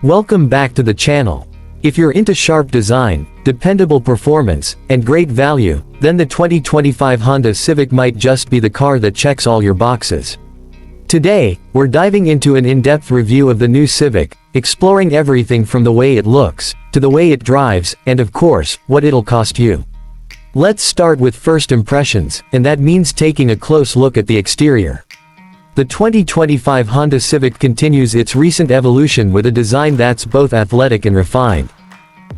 Welcome back to the channel. If you're into sharp design, dependable performance, and great value, then the 2025 Honda Civic might just be the car that checks all your boxes. Today, we're diving into an in-depth review of the new Civic, exploring everything from the way it looks, to the way it drives, and of course, what it'll cost you. Let's start with first impressions, and that means taking a close look at the exterior. The 2025 Honda Civic continues its recent evolution with a design that's both athletic and refined.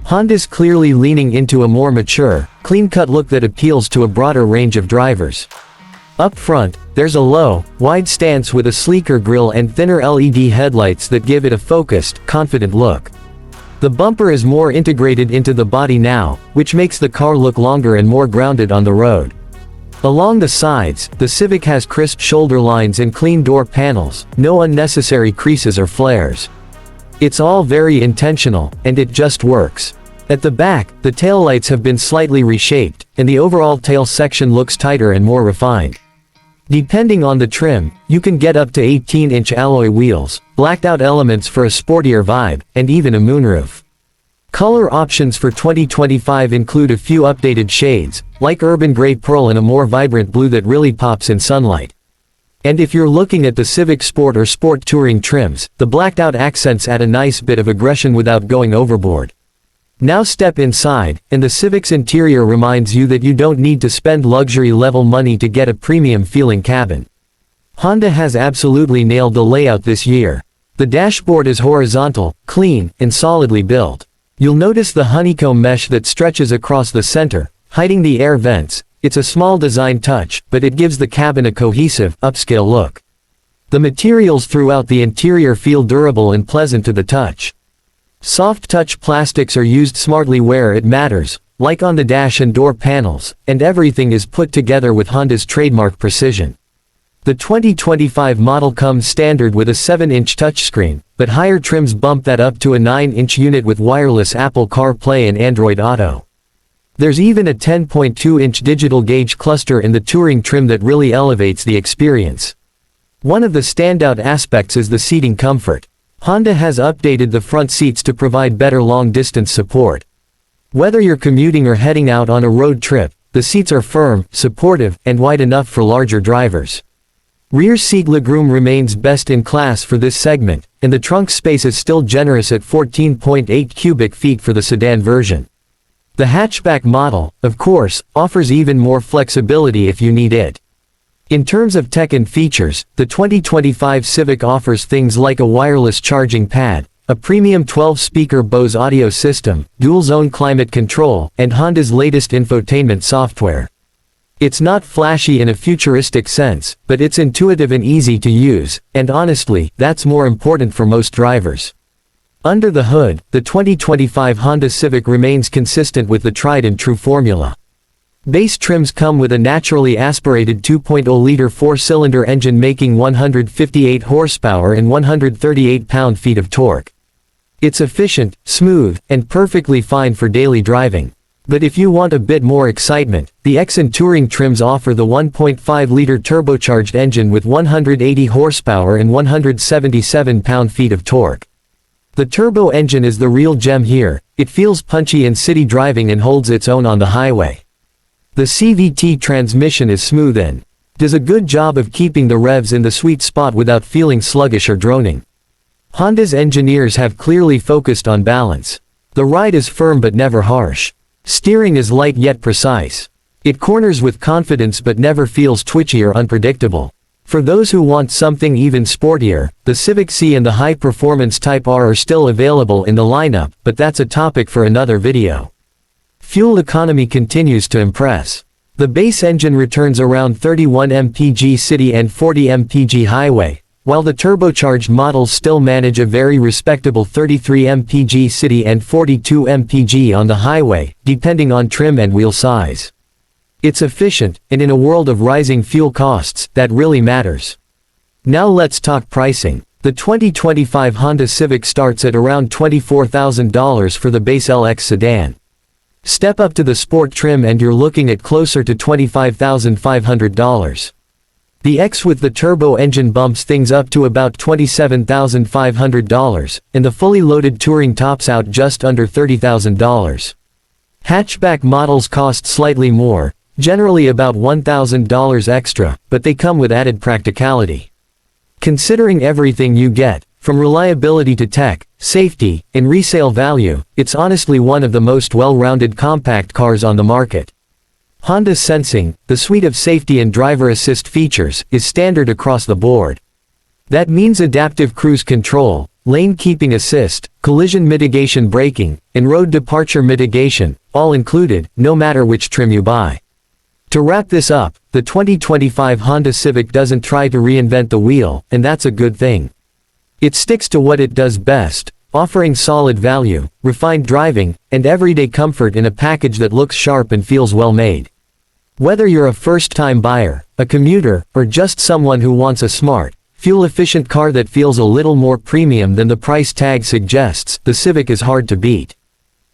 Honda's clearly leaning into a more mature, clean-cut look that appeals to a broader range of drivers. Up front, there's a low, wide stance with a sleeker grille and thinner LED headlights that give it a focused, confident look. The bumper is more integrated into the body now, which makes the car look longer and more grounded on the road. Along the sides, the Civic has crisp shoulder lines and clean door panels, no unnecessary creases or flares. It's all very intentional, and it just works. At the back, the taillights have been slightly reshaped, and the overall tail section looks tighter and more refined. Depending on the trim, you can get up to 18-inch alloy wheels, blacked-out elements for a sportier vibe, and even a moonroof. Color options for 2025 include a few updated shades, like urban gray pearl and a more vibrant blue that really pops in sunlight. And if you're looking at the Civic Sport or Sport Touring trims, the blacked-out accents add a nice bit of aggression without going overboard. Now step inside, and the Civic's interior reminds you that you don't need to spend luxury-level money to get a premium-feeling cabin. Honda has absolutely nailed the layout this year. The dashboard is horizontal, clean, and solidly built. You'll notice the honeycomb mesh that stretches across the center, hiding the air vents. It's a small design touch, but it gives the cabin a cohesive, upscale look. The materials throughout the interior feel durable and pleasant to the touch. Soft touch plastics are used smartly where it matters, like on the dash and door panels, and everything is put together with Honda's trademark precision. The 2025 model comes standard with a 7-inch touchscreen, but higher trims bump that up to a 9-inch unit with wireless Apple CarPlay and Android Auto. There's even a 10.2-inch digital gauge cluster in the Touring trim that really elevates the experience. One of the standout aspects is the seating comfort. Honda has updated the front seats to provide better long-distance support. Whether you're commuting or heading out on a road trip, the seats are firm, supportive, and wide enough for larger drivers. Rear seat legroom remains best in class for this segment, and the trunk space is still generous at 14.8 cubic feet for the sedan version. The hatchback model, of course, offers even more flexibility if you need it. In terms of tech and features, the 2025 Civic offers things like a wireless charging pad, a premium 12-speaker Bose audio system, dual-zone climate control, and Honda's latest infotainment software. It's not flashy in a futuristic sense, but it's intuitive and easy to use, and honestly, that's more important for most drivers. Under the hood, the 2025 Honda Civic remains consistent with the tried-and-true formula. Base trims come with a naturally aspirated 2.0-liter four-cylinder engine making 158 horsepower and 138 pound-feet of torque. It's efficient, smooth, and perfectly fine for daily driving. But if you want a bit more excitement, the EX and Touring trims offer the 1.5-liter turbocharged engine with 180 horsepower and 177 pound-feet of torque. The turbo engine is the real gem here. It feels punchy in city driving and holds its own on the highway. The CVT transmission is smooth and does a good job of keeping the revs in the sweet spot without feeling sluggish or droning. Honda's engineers have clearly focused on balance. The ride is firm but never harsh. Steering is light yet precise. It corners with confidence but never feels twitchy or unpredictable. For those who want something even sportier, the Civic C and the high-performance Type R are still available in the lineup, but that's a topic for another video. Fuel economy continues to impress. The base engine returns around 31 mpg city and 40 mpg highway, while the turbocharged models still manage a very respectable 33 mpg city and 42 mpg on the highway, depending on trim and wheel size. It's efficient, and in a world of rising fuel costs, that really matters. Now let's talk pricing. The 2025 Honda Civic starts at around $24,000 for the base LX sedan. Step up to the Sport trim and you're looking at closer to $25,500. The X with the turbo engine bumps things up to about $27,500, and the fully loaded Touring tops out just under $30,000. Hatchback models cost slightly more, generally about $1,000 extra, but they come with added practicality. Considering everything you get, from reliability to tech, safety, and resale value, it's honestly one of the most well-rounded compact cars on the market. Honda Sensing, the suite of safety and driver assist features, is standard across the board. That means adaptive cruise control, lane keeping assist, collision mitigation braking, and road departure mitigation, all included, no matter which trim you buy. To wrap this up, the 2025 Honda Civic doesn't try to reinvent the wheel, and that's a good thing. It sticks to what it does best, offering solid value, refined driving, and everyday comfort in a package that looks sharp and feels well made. Whether you're a first-time buyer, a commuter, or just someone who wants a smart, fuel-efficient car that feels a little more premium than the price tag suggests, the Civic is hard to beat.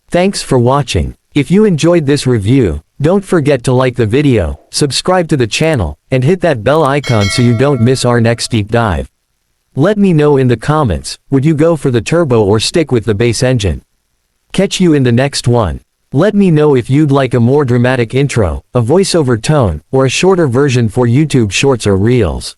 Thanks for watching. If you enjoyed this review, don't forget to like the video, subscribe to the channel, and hit that bell icon so you don't miss our next deep dive. Let me know in the comments, would you go for the turbo or stick with the base engine? Catch you in the next one. Let me know if you'd like a more dramatic intro, a voiceover tone, or a shorter version for YouTube Shorts or Reels.